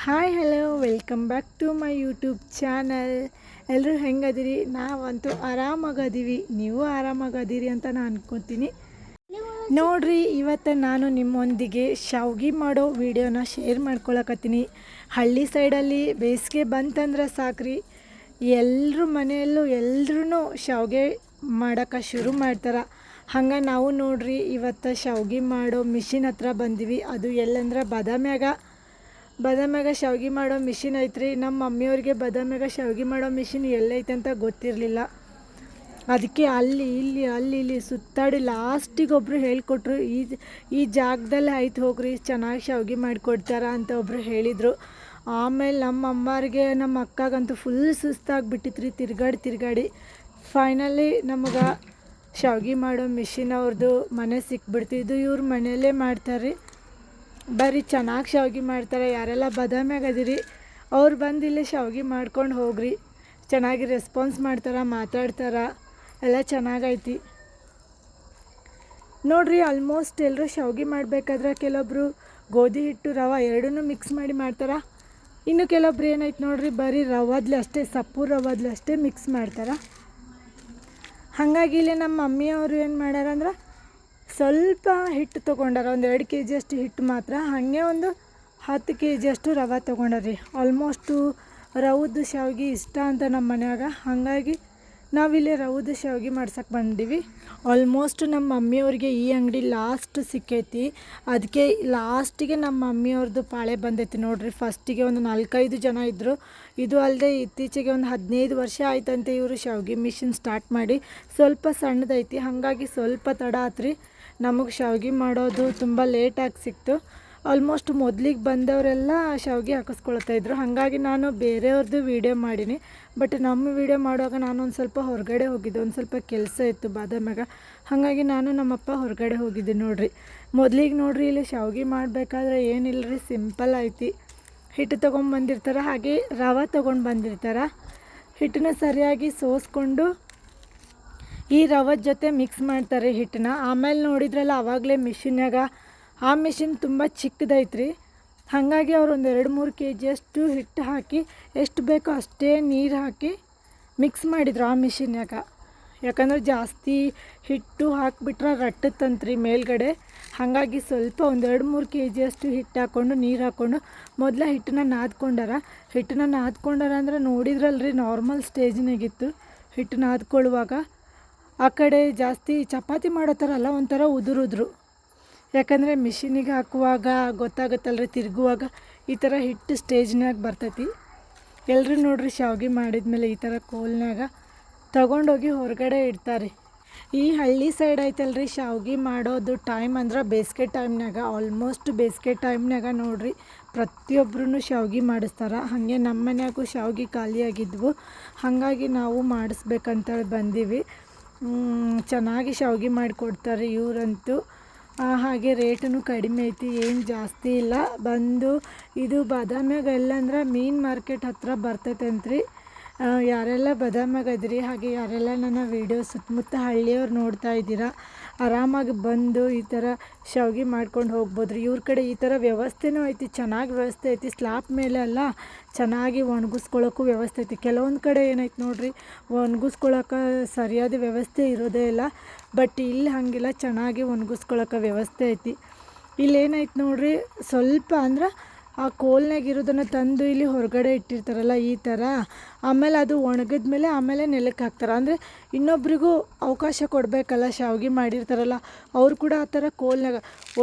Hi hello welcome back to my YouTube channel. ಎಲ್ಲರೂ ಹೆಂಗದಿರಿ? ನಾವಂತೂ ಆರಾಮಾಗದೀವಿ, ನೀವು ಆರಾಮಾಗದಿರಿ ಅಂತ ನಾನು ಅನ್ಕೊತೀನಿ. ನೋಡ್ರಿ, ಇವತ್ತು ನಾನು ನಿಮ್ಮೊಂದಿಗೆ ಶಾವ್ಗೆ ಮಾಡೋ ವಿಡಿಯೋನ ಶೇರ್ ಮಾಡ್ಕೊಳಕತ್ತೀನಿ. ಹಳ್ಳಿ ಸೈಡಲ್ಲಿ ಬೇಸಿಗೆ ಬಂತಂದ್ರೆ ಸಾಕ್ರಿ, ಎಲ್ಲರೂ ಮನೆಯಲ್ಲೂ ಎಲ್ಲರೂ ಶಾವ್ಗೆ ಮಾಡೋಕೆ ಶುರು ಮಾಡ್ತಾರೆ. ಹಂಗೆ ನಾವು ನೋಡ್ರಿ ಇವತ್ತು ಶಾವ್ಗೆ ಮಾಡೋ ಮಿಷಿನ್ ಹತ್ರ ಬಂದೀವಿ. ಅದು ಎಲ್ಲಂದ್ರೆ ಬದಾಮ್ಯಾಗ ಶಾವ್ಗೆ ಮಾಡೋ ಮಿಷಿನ್ ಐತ್ರಿ. ನಮ್ಮ ಮಮ್ಮಿಯವ್ರಿಗೆ ಬದಾಮ್ಯಾಗ ಶಾವ್ಗೆ ಮಾಡೋ ಮಿಷಿನ್ ಎಲ್ಲೈತೆ ಅಂತ ಗೊತ್ತಿರಲಿಲ್ಲ. ಅದಕ್ಕೆ ಅಲ್ಲಿ ಇಲ್ಲಿ ಸುತ್ತಾಡಿ ಲಾಸ್ಟಿಗೆ ಒಬ್ಬರು ಹೇಳಿಕೊಟ್ರು, ಈ ಜಾಗದಲ್ಲಿ ಐತೆ ಹೋಗ್ರಿ, ಚೆನ್ನಾಗಿ ಶಾವ್ಗೆ ಮಾಡಿಕೊಡ್ತಾರ ಅಂತ ಒಬ್ಬರು ಹೇಳಿದರು. ಆಮೇಲೆ ನಮ್ಮ ಅಮ್ಮವ್ರಿಗೆ ನಮ್ಮ ಅಕ್ಕಗಂತೂ ಫುಲ್ ಸುಸ್ತಾಗಿಬಿಟ್ಟಿತ್ರಿ ತಿರ್ಗಾಡಿ. ಫೈನಲಿ ನಮಗೆ ಶಾವ್ಗೆ ಮಾಡೋ ಮಿಷಿನ್ ಅವ್ರದ್ದು ಮನೆ ಸಿಕ್ಬಿಡ್ತಿದ್ದು. ಇವ್ರು ಮನೆಯಲ್ಲೇ ಮಾಡ್ತಾರೆ, ಬರೀ ಚೆನ್ನಾಗಿ ಶಾವ್ಗೆ ಮಾಡ್ತಾರೆ. ಯಾರೆಲ್ಲ ಬದಾಮ್ಯಾಗ ಅದಿರಿ ಅವ್ರು ಬಂದು ಇಲ್ಲೇ ಶಾವ್ಗೆ ಮಾಡ್ಕೊಂಡು ಹೋಗ್ರಿ, ಚೆನ್ನಾಗಿ ರೆಸ್ಪಾನ್ಸ್ ಮಾಡ್ತಾರೆ, ಮಾತಾಡ್ತಾರೆ, ಎಲ್ಲ ಚೆನ್ನಾಗೈತಿ ನೋಡ್ರಿ. ಆಲ್ಮೋಸ್ಟ್ ಎಲ್ಲರೂ ಶಾವ್ಗೆ ಮಾಡಬೇಕಾದ್ರೆ ಕೆಲವೊಬ್ರು ಗೋಧಿ ಹಿಟ್ಟು ರವೆ ಎರಡೂ ಮಿಕ್ಸ್ ಮಾಡಿ ಮಾಡ್ತಾರೆ. ಇನ್ನು ಕೆಲವೊಬ್ರು ಏನೈತೆ ನೋಡ್ರಿ, ಬರೀ ರವಾದ್ಲೆ ಅಷ್ಟೇ, ಸಪ್ಪು ರವಾದ್ಲೆ ಅಷ್ಟೇ ಮಿಕ್ಸ್ ಮಾಡ್ತಾರೆ. ಹಾಗಾಗಿ ಇಲ್ಲಿ ನಮ್ಮ ಮಮ್ಮಿಯವರು ಏನು ಮಾಡ್ಯಾರಂದ್ರೆ ಸ್ವಲ್ಪ ಹಿಟ್ಟು ತೊಗೊಂಡಾರ, ಒಂದು 2 kg ಅಷ್ಟು ಹಿಟ್ಟು ಮಾತ್ರ. ಹಾಗೆ ಒಂದು 10 kg ಅಷ್ಟು ರವೆ ತೊಗೊಂಡಾರ್ರಿ. ಆಲ್ಮೋಸ್ಟು ರವದ್ದು ಶಾವ್ಗೆ ಇಷ್ಟ ಅಂತ ನಮ್ಮ ಮನ್ಯಾಗ, ಹಾಗಾಗಿ ನಾವಿಲ್ಲಿ ರವದ್ದು ಶಾವ್ಗೆ ಮಾಡ್ಸಕ್ಕೆ ಬಂದೀವಿ. ಆಲ್ಮೋಸ್ಟ್ ನಮ್ಮ ಮಮ್ಮಿಯವ್ರಿಗೆ ಈ ಅಂಗಡಿ ಲಾಸ್ಟ್ ಸಿಕ್ಕೈತಿ, ಅದಕ್ಕೆ ಲಾಸ್ಟಿಗೆ ನಮ್ಮ ಮಮ್ಮಿಯವ್ರದ್ದು ಪಾಳೆ ಬಂದೈತಿ ನೋಡ್ರಿ. ಫಸ್ಟಿಗೆ ಒಂದು 4-5 ಜನ ಇದ್ದರು. ಇದು ಅಲ್ಲದೆ ಇತ್ತೀಚೆಗೆ ಒಂದು 15 ವರ್ಷ ಆಯ್ತಂತೆ ಇವರು ಶಾವ್ಗೆ ಮಿಷಿನ್ ಸ್ಟಾರ್ಟ್ ಮಾಡಿ. ಸ್ವಲ್ಪ ಸಣ್ಣದೈತಿ, ಹಾಗಾಗಿ ಸ್ವಲ್ಪ ತಡ ಆತ್ರಿ. ನಮಗೆ ಶಾವ್ಗೆ ಮಾಡೋದು ತುಂಬ ಲೇಟಾಗಿ ಸಿಕ್ತು. ಆಲ್ಮೋಸ್ಟ್ ಮೊದಲಿಗೆ ಬಂದವರೆಲ್ಲ ಶಾವ್ಗೆ ಹಾಕಿಸ್ಕೊಳ್ತಾಯಿದ್ರು, ಹಾಗಾಗಿ ನಾನು ಬೇರೆಯವ್ರದ್ದು ವೀಡಿಯೋ ಮಾಡೀನಿ. ಬಟ್ ನಮ್ಮ ವೀಡಿಯೋ ಮಾಡುವಾಗ ನಾನು ಒಂದು ಸ್ವಲ್ಪ ಹೊರಗಡೆ ಹೋಗಿದ್ದೆ, ಒಂದು ಸ್ವಲ್ಪ ಕೆಲಸ ಇತ್ತು ಬಾದಾಮ್ಯಾಗ, ಹಾಗಾಗಿ ನಾನು ನಮ್ಮಪ್ಪ ಹೊರಗಡೆ ಹೋಗಿದ್ದೆ ನೋಡ್ರಿ. ಮೊದಲಿಗೆ ನೋಡ್ರಿ, ಇಲ್ಲಿ ಶಾವ್ಗೆ ಮಾಡಬೇಕಾದ್ರೆ ಏನಿಲ್ಲರಿ, ಸಿಂಪಲ್ ಐತಿ. ಹಿಟ್ಟು ತೊಗೊಂಬಂದಿರ್ತಾರೆ, ಹಾಗೆ ರವೆ ತೊಗೊಂಡು ಬಂದಿರ್ತಾರೆ. ಹಿಟ್ಟನ್ನ ಸರಿಯಾಗಿ ಸೋಸ್ಕೊಂಡು ಈ ರವದ ಜೊತೆ ಮಿಕ್ಸ್ ಮಾಡ್ತಾರೆ ಹಿಟ್ಟನ್ನ. ಆಮೇಲೆ ನೋಡಿದ್ರಲ್ಲ ಆವಾಗಲೇ ಮಿಷಿನ್ಯಾಗ, ಆ ಮಿಷಿನ್ ತುಂಬ ಚಿಕ್ಕದೈತ್ರಿ. ಹಾಗಾಗಿ ಅವ್ರು ಒಂದು 2-3 kg ಅಷ್ಟು ಹಿಟ್ಟು ಹಾಕಿ ಎಷ್ಟು ಬೇಕೋ ಅಷ್ಟೇ ನೀರು ಹಾಕಿ ಮಿಕ್ಸ್ ಮಾಡಿದ್ರು ಆ ಮಿಷಿನ್ಯಾಗ. ಯಾಕಂದ್ರೆ ಜಾಸ್ತಿ ಹಿಟ್ಟು ಹಾಕಿಬಿಟ್ರೆ ರಟ್ಟತ್ತಂತ್ರಿ ಮೇಲ್ಗಡೆ. ಹಾಗಾಗಿ ಸ್ವಲ್ಪ ಒಂದು 2-3 kg ಅಷ್ಟು ಹಿಟ್ಟು ಹಾಕ್ಕೊಂಡು ನೀರು ಹಾಕ್ಕೊಂಡು ಮೊದಲ ಹಿಟ್ಟನ್ನ ನಾದ್ಕೊಂಡಾರ ಅಂದ್ರೆ ನೋಡಿದ್ರಲ್ರಿ, ನಾರ್ಮಲ್ ಸ್ಟೇಜ್ನಾಗಿತ್ತು. ಹಿಟ್ಟು ನಾದ್ಕೊಳ್ಳುವಾಗ ಆ ಕಡೆ ಜಾಸ್ತಿ ಚಪಾತಿ ಮಾಡೋ ಥರ ಅಲ್ಲ, ಒಂಥರ ಉದುರು. ಯಾಕಂದರೆ ಮಿಷಿನಿಗೆ ಹಾಕುವಾಗ ಗೊತ್ತಾಗುತ್ತಲ್ರಿ, ತಿರುಗುವಾಗ ಈ ಥರ ಹಿಟ್ಟು ಸ್ಟೇಜ್ನಾಗ ಬರ್ತೈತಿ. ಎಲ್ಲರೂ ನೋಡ್ರಿ ಶಾವ್ಗೆ ಮಾಡಿದ್ಮೇಲೆ ಈ ಥರ ಕೋಲ್ನಾಗ ತಗೊಂಡೋಗಿ ಹೊರಗಡೆ ಇಡ್ತಾರೆ. ಈ ಹಳ್ಳಿ ಸೈಡ್ ಐತಲ್ರಿ, ಶಾವ್ಗೆ ಮಾಡೋದು ಟೈಮ್ ಅಂದ್ರೆ ಬೇಸಿಗೆ ಟೈಮ್ನಾಗ, ಆಲ್ಮೋಸ್ಟ್ ಬೇಸಿಗೆ ಟೈಮ್ನಾಗ ನೋಡ್ರಿ ಪ್ರತಿಯೊಬ್ಬರೂ ಶಾವ್ಗೆ ಮಾಡಿಸ್ತಾರೆ. ಹಾಗೆ ನಮ್ಮ ಮನ್ಯಾಗೂ ಶಾವ್ಗೆ ಖಾಲಿಯಾಗಿದ್ವು, ಹಾಗಾಗಿ ನಾವು ಮಾಡಿಸ್ಬೇಕಂತೇಳಿ ಬಂದೀವಿ. ಚೆನ್ನಾಗಿ ಶಾವ್ಗೆ ಮಾಡಿಕೊಡ್ತಾರೆ ಇವರಂತೂ. ಹಾಗೆ ರೇಟೂ ಕಡಿಮೆ ಐತಿ, ಏನು ಜಾಸ್ತಿ ಇಲ್ಲ. ಬಂದು ಇದು ಬಾದಾಮ್ಯಾಗ ಎಲ್ಲಂದ್ರೆ ಮೀನು ಮಾರ್ಕೆಟ್ ಹತ್ರ ಬರ್ತೈತಂತ್ರಿ. ಯಾರೆಲ್ಲ ಬಾದಾಮ್ಯಾಗ ಅದಿರಿ, ಹಾಗೆ ಯಾರೆಲ್ಲ ನನ್ನ ವೀಡಿಯೋ ಸುತ್ತಮುತ್ತ ಹಳ್ಳಿಯವ್ರು ನೋಡ್ತಾ ಇದ್ದೀರಾ, ಆರಾಮಾಗಿ ಬಂದು ಈ ಥರ ಶಾವ್ಗೆ ಮಾಡ್ಕೊಂಡು ಹೋಗ್ಬೋದ್ರಿ. ಇವ್ರ ಕಡೆ ಈ ಥರ ವ್ಯವಸ್ಥೆನೂ ಐತಿ, ಚೆನ್ನಾಗಿ ವ್ಯವಸ್ಥೆ ಐತಿ. ಸ್ಲಾಬ್ ಮೇಲೆ ಎಲ್ಲ ಚೆನ್ನಾಗಿ ಒಣಗಿಸ್ಕೊಳ್ಳೋಕ್ಕೂ ವ್ಯವಸ್ಥೆ ಐತಿ. ಕೆಲವೊಂದು ಕಡೆ ಏನೈತೆ ನೋಡ್ರಿ, ಒಣಗಿಸ್ಕೊಳಕ್ಕೆ ಸರಿಯಾದ ವ್ಯವಸ್ಥೆ ಇರೋದೇ ಇಲ್ಲ. ಬಟ್ ಇಲ್ಲಿ ಹಾಗಿಲ್ಲ, ಚೆನ್ನಾಗಿ ಒಣಗಿಸ್ಕೊಳಕ್ಕೆ ವ್ಯವಸ್ಥೆ ಐತಿ. ಇಲ್ಲೇನೈತೆ ನೋಡ್ರಿ, ಸ್ವಲ್ಪ ಅಂದ್ರೆ ಆ ಕೋಲ್ನಾಗ ಇರೋದನ್ನು ತಂದು ಇಲ್ಲಿ ಹೊರಗಡೆ ಇಟ್ಟಿರ್ತಾರಲ್ಲ ಈ ಥರ, ಆಮೇಲೆ ಅದು ಒಣಗಿದ್ಮೇಲೆ ಆಮೇಲೆ ನೆಲಕ್ಕೆ ಹಾಕ್ತಾರೆ. ಅಂದರೆ ಇನ್ನೊಬ್ರಿಗೂ ಅವಕಾಶ ಕೊಡಬೇಕಲ್ಲ, ಶಾವ್ಗೆ ಮಾಡಿರ್ತಾರಲ್ಲ ಅವ್ರು ಕೂಡ ಆ ಥರ ಕೋಲ್ನಾಗ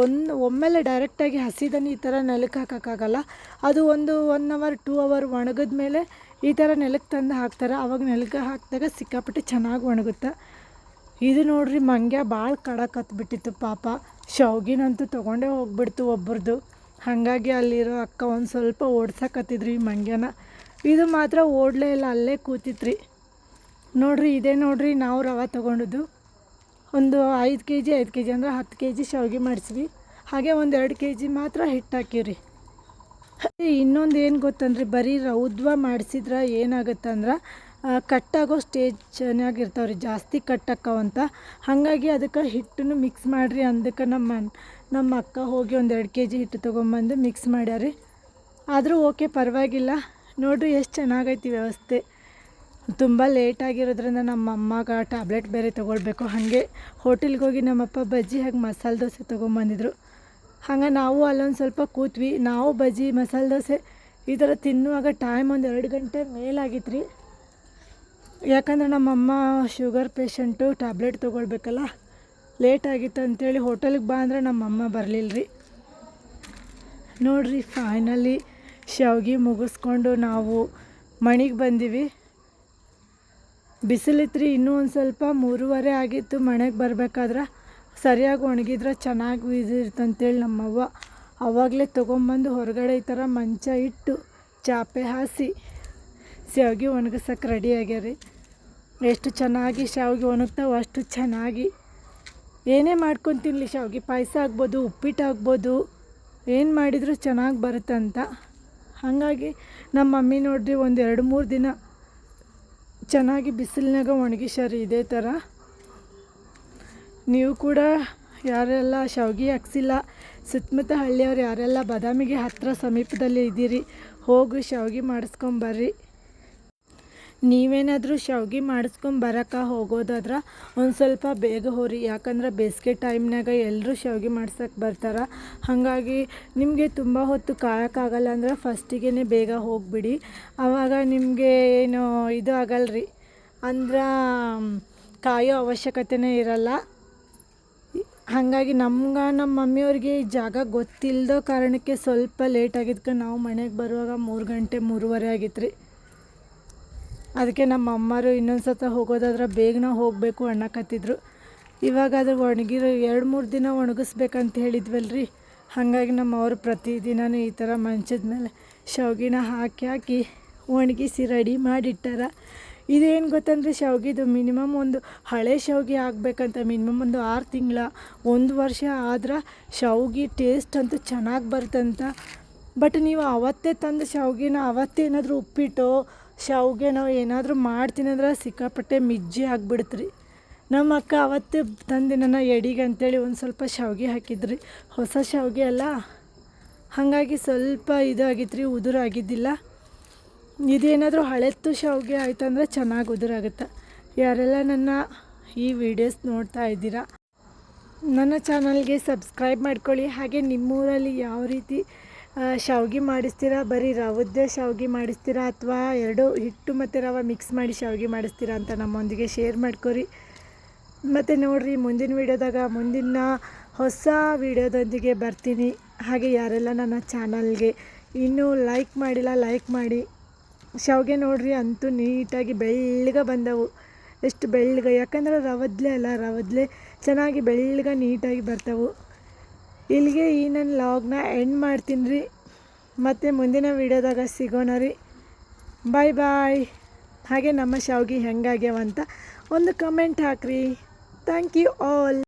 ಒಮ್ಮೆಲೆ ಡೈರೆಕ್ಟಾಗಿ ಹಸಿದನ್ನು ಈ ಥರ ನೆಲಕ್ಕೆ ಹಾಕೋಕ್ಕಾಗಲ್ಲ. ಅದು 1 hour 2 hour ಒಣಗಿದ್ಮೇಲೆ ಈ ಥರ ನೆಲಕ್ಕೆ ತಂದು ಹಾಕ್ತಾರೆ. ಆವಾಗ ನೆಲಕ್ಕೆ ಹಾಕಿದಾಗ ಸಿಕ್ಕಾಪಟ್ಟೆ ಚೆನ್ನಾಗಿ ಒಣಗುತ್ತೆ. ಇದು ನೋಡ್ರಿ, ಮಂಗ್ಯ ಭಾಳ ಕಡಕ್ ಹತ್ಬಿಟ್ಟಿತ್ತು ಪಾಪ. ಶಾವ್ಗಿನಂತೂ ತೊಗೊಂಡೇ ಹೋಗ್ಬಿಡ್ತು ಒಬ್ರದ್ದು. ಹಾಗಾಗಿ ಅಲ್ಲಿರೋ ಅಕ್ಕ ಒಂದು ಸ್ವಲ್ಪ ಓಡ್ಸಕತ್ತಿದ್ರಿ ಈ ಮಂಗ್ಯನ. ಇದು ಮಾತ್ರ ಓಡಲೇ ಇಲ್ಲ, ಅಲ್ಲೇ ಕೂತಿತ್ರಿ ನೋಡ್ರಿ. ಇದೇ ನೋಡ್ರಿ ನಾವು ರವೆ ತೊಗೊಂಡಿದ್ದು. ಒಂದು 5 kg ಅಂದರೆ 10 kg ಶಾವ್ಗೆ ಮಾಡಿಸ್ವಿ. ಹಾಗೆ ಒಂದು 2 kg ಮಾತ್ರ ಹಿಟ್ಟು ಹಾಕಿವ್ರಿ. ಇನ್ನೊಂದು ಏನು ಗೊತ್ತಂದ್ರಿ, ಬರೀ ರೌದ್ವ ಮಾಡಿಸಿದ್ರೆ ಏನಾಗುತ್ತಂದ್ರೆ ಕಟ್ಟಾಗೋ ಸ್ಟೇಜ್ನಾಗ ಇರ್ತಾವ್ರಿ, ಜಾಸ್ತಿ ಕಟ್ಟಾಕವಂತ. ಹಾಗಾಗಿ ಅದಕ್ಕೆ ಹಿಟ್ಟನ್ನು ಮಿಕ್ಸ್ ಮಾಡಿರಿ, ಅದಕ್ಕೆ ನಮ್ಮ ಅಕ್ಕ ಹೋಗಿ ಒಂದು 2 kg ಹಿಟ್ಟು ತೊಗೊಂಬಂದು ಮಿಕ್ಸ್ ಮಾಡ್ಯಾರಿ. ಆದರೂ ಓಕೆ ಪರವಾಗಿಲ್ಲ. ನೋಡಿರಿ ಎಷ್ಟು ಚೆನ್ನಾಗೈತಿ ವ್ಯವಸ್ಥೆ. ತುಂಬ ಲೇಟಾಗಿರೋದ್ರಿಂದ ನಮ್ಮ ಅಮ್ಮಗೆ ಟ್ಯಾಬ್ಲೆಟ್ ಬೇರೆ ತೊಗೊಳ್ಬೇಕು. ಹಾಗೆ ಹೋಟೆಲ್ಗೆ ಹೋಗಿ ನಮ್ಮಪ್ಪ ಬಜ್ಜಿ ಹಾಗೆ ಮಸಾಲೆ ದೋಸೆ ತೊಗೊಂಬಂದಿದ್ರು. ಹಂಗೆ ನಾವು ಅಲ್ಲೊಂದು ಸ್ವಲ್ಪ ಕೂತ್ವಿ. ನಾವು ಬಜ್ಜಿ ಮಸಾಲೆ ದೋಸೆ ಈ ಥರ ತಿನ್ನುವಾಗ ಟೈಮ್ ಒಂದು 2 ಗಂಟೆ ಮೇಲಾಗಿತ್ತು ರೀ. ಯಾಕಂದ್ರೆ ನಮ್ಮಮ್ಮ ಶುಗರ್ ಪೇಷಂಟು, ಟ್ಯಾಬ್ಲೆಟ್ ತೊಗೊಳ್ಬೇಕಲ್ಲ, ಲೇಟ್ ಆಗಿತ್ತು ಅಂಥೇಳಿ ಹೋಟೆಲ್ಗೆ ಬಾ ಅಂದರೆ ನಮ್ಮಮ್ಮ ಬರಲಿಲ್ಲ ರೀ. ನೋಡಿರಿ ಫೈನಲಿ ಶಾವ್ಗೆ ಮುಗಿಸ್ಕೊಂಡು ನಾವು ಮನೆಗೆ ಬಂದೀವಿ. ಬಿಸಿಲಿತ್ತು ರೀ, ಇನ್ನೂ ಒಂದು ಸ್ವಲ್ಪ 3:30 ಆಗಿತ್ತು. ಮನೆಗೆ ಬರಬೇಕಾದ್ರೆ ಸರಿಯಾಗಿ ಒಣಗಿದ್ರೆ ಚೆನ್ನಾಗಿ ಇದಿರ್ತಂತೇಳಿ ನಮ್ಮವ್ವ ಆವಾಗಲೇ ತೊಗೊಂಬಂದು ಹೊರಗಡೆ ಈ ಥರ ಮಂಚ ಇಟ್ಟು ಚಾಪೆ ಹಾಸಿ ಶಾವ್ಗೆ ಒಣಗಿಸೋಕೆ ರೆಡಿ ಆಗ್ಯಾರಿ. ಎಷ್ಟು ಚೆನ್ನಾಗಿ ಶಾವ್ಗೆ ಒಣಗ್ತಾವೆ ಅಷ್ಟು ಚೆನ್ನಾಗಿ ಏನೇ ಮಾಡ್ಕೊಂಡು ತಿನ್ನಲಿ, ಶಾವ್ಗೆ ಪಾಯಸ ಆಗ್ಬೋದು, ಉಪ್ಪಿಟ್ಟು ಆಗ್ಬೋದು, ಏನು ಮಾಡಿದರೂ ಚೆನ್ನಾಗಿ ಬರುತ್ತಂತ. ಹಾಗಾಗಿ ನಮ್ಮ ಮಮ್ಮಿ ನೋಡ್ರಿ ಒಂದು 2-3 ದಿನ ಚೆನ್ನಾಗಿ ಬಿಸಿಲಿನಾಗ ಒಣಗಿಸ್ಯಾರಿ ಇದೇ ಥರ. ನೀವು ಕೂಡ ಯಾರೆಲ್ಲ ಶಾವ್ಗೆ ಹಾಕ್ಸಿಲ್ಲ, ಸುತ್ತಮುತ್ತ ಹಳ್ಳಿಯವ್ರು ಯಾರೆಲ್ಲ ಬಾದಾಮಿಗೆ ಹತ್ತಿರ ಸಮೀಪದಲ್ಲಿ ಇದ್ದೀರಿ, ಹೋಗಿ ಶಾವ್ಗೆ ಮಾಡಿಸ್ಕೊಂಬರ್ರಿ. ನೀವೇನಾದರೂ ಶಾವ್ಗೆ ಮಾಡಿಸ್ಕೊಂಬರಕ್ಕೆ ಹೋಗೋದಾದ್ರೆ ಒಂದು ಸ್ವಲ್ಪ ಬೇಗ ಹೋರಿ. ಯಾಕಂದ್ರೆ ಬೇಸಿಗೆ ಟೈಮ್ನಾಗ ಎಲ್ಲರೂ ಶಾವ್ಗೆ ಮಾಡ್ಸೋಕೆ ಬರ್ತಾರೆ. ಹಾಗಾಗಿ ನಿಮಗೆ ತುಂಬ ಹೊತ್ತು ಕಾಯೋಕ್ಕಾಗಲ್ಲ ಅಂದ್ರೆ ಫಸ್ಟಿಗೆ ಬೇಗ ಹೋಗಿಬಿಡಿ. ಆವಾಗ ನಿಮಗೆ ಏನು ಇದು ಆಗಲ್ರಿ, ಅಂದ್ರೆ ಕಾಯೋ ಅವಶ್ಯಕತೆನೇ ಇರಲ್ಲ. ಹಾಗಾಗಿ ನಮ್ಮ ಮಮ್ಮಿಯವ್ರಿಗೆ ಈ ಜಾಗ ಗೊತ್ತಿಲ್ಲದೋ ಕಾರಣಕ್ಕೆ ಸ್ವಲ್ಪ ಲೇಟ್ ಆಗಿದ್ದಕ್ಕೆ ನಾವು ಮನೆಗೆ ಬರುವಾಗ 3 ಗಂಟೆ 3:30 ಆಗಿತ್ತು ರೀ. ಅದಕ್ಕೆ ನಮ್ಮ ಅಮ್ಮರು ಇನ್ನೊಂದು ಸತ ಹೋಗೋದಾದ್ರೆ ಬೇಗನೆ ಹೋಗಬೇಕು ಅನ್ನಕತ್ತಿದ್ರು. ಇವಾಗ ಅದು ಒಣಗಿರೋ 2-3 ದಿನ ಒಣಗಿಸ್ಬೇಕಂತ ಹೇಳಿದ್ವಲ್ರಿ. ಹಾಗಾಗಿ ನಮ್ಮವರು ಪ್ರತಿದಿನವೂ ಈ ಥರ ಮಂಚದ ಮೇಲೆ ಶಾವ್ಗೆನ ಹಾಕಿ ಒಣಗಿಸಿ ರೆಡಿ ಮಾಡಿಟ್ಟಾರ. ಇದೇನು ಗೊತ್ತಂದರೆ ಶಾವ್ಗೆದು ಮಿನಿಮಮ್ ಒಂದು ಹಳೆ ಶಾವ್ಗೆ ಆಗಬೇಕಂತ ಮಿನಿಮಮ್ ಒಂದು 6 ತಿಂಗಳ 1 ವರ್ಷ ಆದ್ರೆ ಶಾವ್ಗೆ ಟೇಸ್ಟ್ ಅಂತೂ ಚೆನ್ನಾಗಿ ಬರ್ತಂತ. ಬಟ್ ನೀವು ಅವತ್ತೇ ತಂದು ಶಾವ್ಗೆನ ಅವತ್ತೇ ಏನಾದರೂ ಉಪ್ಪಿಟ್ಟು ಶಾವ್ಗೆ ನಾವು ಏನಾದರೂ ಮಾಡ್ತೀನಿ ಅಂದ್ರೆ ಸಿಕ್ಕಾಪಟ್ಟೆ ಮಿಜ್ಜಿ ಆಗಿಬಿಡ್ತ್ರಿ. ನಮ್ಮ ಅಕ್ಕ ಅವತ್ತೇ ತಂದಿನ ಎಡಿಗೆ ಅಂಥೇಳಿ ಒಂದು ಸ್ವಲ್ಪ ಶಾವ್ಗೆ ಹಾಕಿದ್ರಿ. ಹೊಸ ಶಾವ್ಗೆ ಅಲ್ಲ, ಹಾಗಾಗಿ ಸ್ವಲ್ಪ ಇದು ಆಗಿತ್ತು ರೀ, ಉದುರಾಗಿದ್ದಿಲ್ಲ. ಇದೇನಾದರೂ ಹಳೆತ್ತು ಶಾವ್ಗೆ ಆಯ್ತಂದ್ರೆ ಚೆನ್ನಾಗಿ ಉದುರಾಗುತ್ತೆ. ಯಾರೆಲ್ಲ ನನ್ನ ಈ ವಿಡಿಯೋಸ್ ನೋಡ್ತಾ ಇದ್ದೀರಾ ನನ್ನ ಚಾನಲ್ಗೆ ಸಬ್ಸ್ಕ್ರೈಬ್ ಮಾಡ್ಕೊಳ್ಳಿ. ಹಾಗೆ ನಿಮ್ಮೂರಲ್ಲಿ ಯಾವ ರೀತಿ ಶಾವ್ಗೆ ಮಾಡಿಸ್ತೀರಾ, ಬರೀ ರವದ್ದೇ ಶಾವ್ಗೆ ಮಾಡಿಸ್ತೀರಾ ಅಥವಾ 2 ಹಿಟ್ಟು ಮತ್ತು ರವೆ ಮಿಕ್ಸ್ ಮಾಡಿ ಶಾವ್ಗೆ ಮಾಡಿಸ್ತೀರಾ ಅಂತ ನಮ್ಮೊಂದಿಗೆ ಶೇರ್ ಮಾಡ್ಕೊರಿ. ಮತ್ತು ನೋಡಿರಿ ಮುಂದಿನ ವೀಡಿಯೋದಾಗ ಮುಂದಿನ ಹೊಸ ವೀಡಿಯೋದೊಂದಿಗೆ ಬರ್ತೀನಿ. ಹಾಗೆ ಯಾರೆಲ್ಲ ನನ್ನ ಚಾನಲ್ಗೆ ಇನ್ನೂ ಲೈಕ್ ಮಾಡಿಲ್ಲ ಲೈಕ್ ಮಾಡಿ. ಶಾವ್ಗೆ ನೋಡಿರಿ ಅಂತೂ ನೀಟಾಗಿ ಬೆಳ್ಳಗೆ ಬಂದವು. ಎಷ್ಟು ಬೆಳ್ಳಗೆ, ಯಾಕಂದ್ರೆ ರವದ್ಲೆ ಅಲ್ಲ, ರವದ್ಲೆ ಚೆನ್ನಾಗಿ ಬೆಳ್ಳಗೆ ನೀಟಾಗಿ ಬರ್ತಾವೆ. ಇಲ್ಲಿಗೆ ಈ ನನ್ನ ಲಾಗ್ನ ಎಂಡ್ ಮಾಡ್ತೀನಿ ರೀ. ಮತ್ತು ಮುಂದಿನ ವೀಡಿಯೋದಾಗ ಸಿಗೋಣ ರೀ. ಬಾಯ್ ಬಾಯ್. ಹಾಗೆ ನಮ್ಮ ಶಾವ್ಗೆ ಹೆಂಗಾಗ್ಯಾವಂತ ಒಂದು ಕಮೆಂಟ್ ಹಾಕ್ರಿ. Thank you all.